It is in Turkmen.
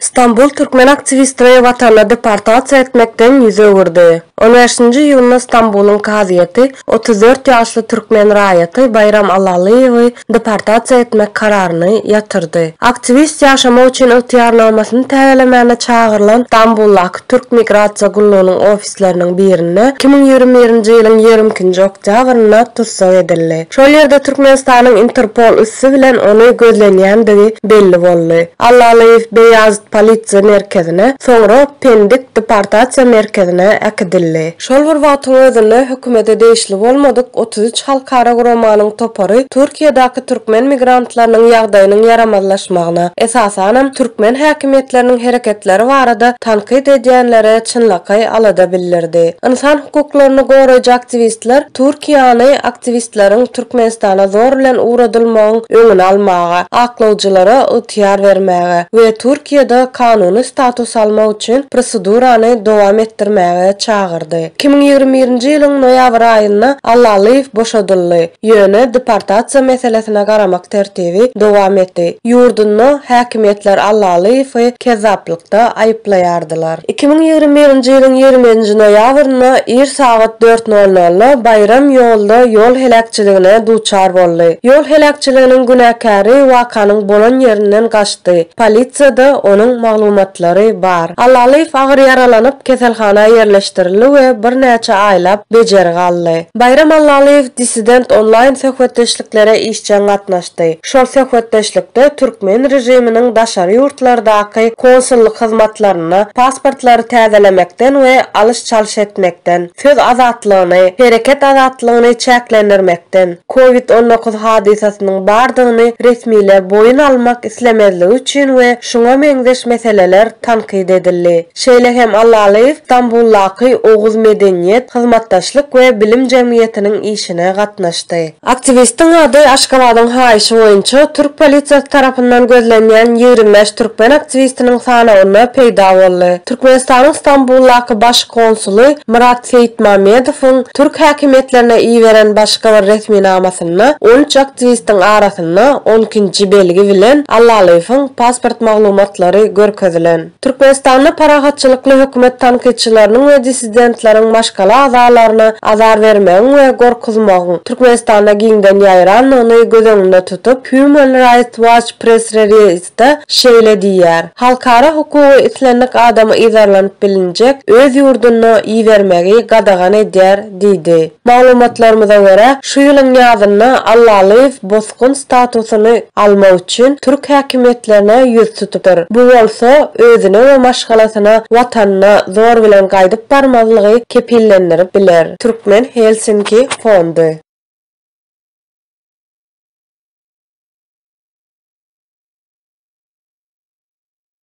İstanbul Türkmen aktivistleri vatanına deportasiya etmekten yüz öwürdi. 15-nji ýylyna İstanbul'un kaziýeti 34 ýaşly türkmen raýaty Bayram Allalyýowy deportasiya etmek kararyny ýatyrdy. Aktivist ýaşamak üçin ygtyýarnamasyny täzelemegine çagyrylan İstanbul'daky Türk Migrasiýa Gullugynyň ofisleriniň birine 2021-nji ýylyň 22-nji oktýabryna tutsak edildi. Şol ýerde Türkmenistanyň Interpol üssü bilen ony gözlenýändigi belli boldy. Allalýew Beyazıt polisiýa merkezine, soňra Pendik deportasiýa merkezine ekdildi. Şol bir wagtyň özünde hökümete değişli bolmadyk 33 halkara gurumanyň topary Türkiýedaky türkmen migrantlarynyň ýagdaýynyň yaramazlaşmagyna, esasanam türkmen häkimetleriniň hereketleri barada tanqid edýänlere çynlaky alada bildirdi. İnsan hukuklaryny goraýjy aktivistler Türkiýany aktivistleriň Türkmenistana zor bilen uğradylmagyň öňüni almaga, aklawjylara ygtyýar bermäge we Türkiýede kanuny status almak üçin prosedurany dowam etdirmäge çağırdı. 2021-nji ýylyň noýabr aýynda Allalyýew boşadyldy. Ýöne deportasiýa meselesine garamak tertibi dowam etdi. Ýurduny häkimetler Allalyýewy kezaplykda aýyplaýardylar. 2021-nji ýylyň 20-nji noýabryna ir saat 4:00 Bayram ýolda ýol helakçylygyna duçar boldy. Ýol helakçylygynyň günäkary wakanyň bolan ýerinden gaçdy. Polisiýada onuň maglumatlary bar. Allalyýew agyr yaralanyp keselhana ýerleşdirildi we bir näçe aýlap bejer galdy. Bayram Allalyýew dissident online söhbetdeşliklere işçen gatnaşdy. Şol söhbetdeşlikde türkmen rejiminiň daşary ýurtlardaky konsullyk hyzmatlaryna pasportlary täzelemekden we alış-çalış etmekden, söz azatlygyny, hereket azatlygyny çäklendirmekden, COVID-19 hadisasynyň bardygyny resmiler boyun almak islemezligi üçin we şoňa meňzeş meseleler tanqid edildi. Şeýle hem Allalyýew İstanbuldaky Oğuz Medeniýet, Hyzmatdaşlyk we Bilim Jemgyýetiniň işine gatnaşdy. Aktivistiň ady Aşgabatyň haýyşy boýunça Türk polisiýasy tarapyndan gözlenýän 25 türkmen aktivistiniň sanawyna peýda boldy. Türkmenistanyň İstanbuldaky baş konsuly Murat Seyitmamedowyň Türk häkimetlerine iýeren başga bir resminamasyna 13 aktivistiň arasynda 12-nji belgi bilen Allalyýewiň pasport maglumatlary görkezilen. Türkmenistanyň paragatçylykly hökümet tanqidçileriniň we disidentleriň başgala azalaryna azar bermegiň we gorkuzmagyň Türkmenistanda giňden ýaýran ony göz öňünde tutup Human Rights Watch press release'de şeýle diýär. Halkara hukuky islenlik adamy izarlanyp bilinjek öz ýurduny iýermegi gadagan edýär diýdi. Maglumatlarymyza görä şu ýylyň ýazynda Allalyýew bozgun statusyny almak üçin Türk häkimetlerine ýüz tutupdyr. Bu bolsa özüne we başgalasyna watanyna zor bilen gaýdyp barmazlygy kepillendirip biler. Türkmen Helsinki Fondu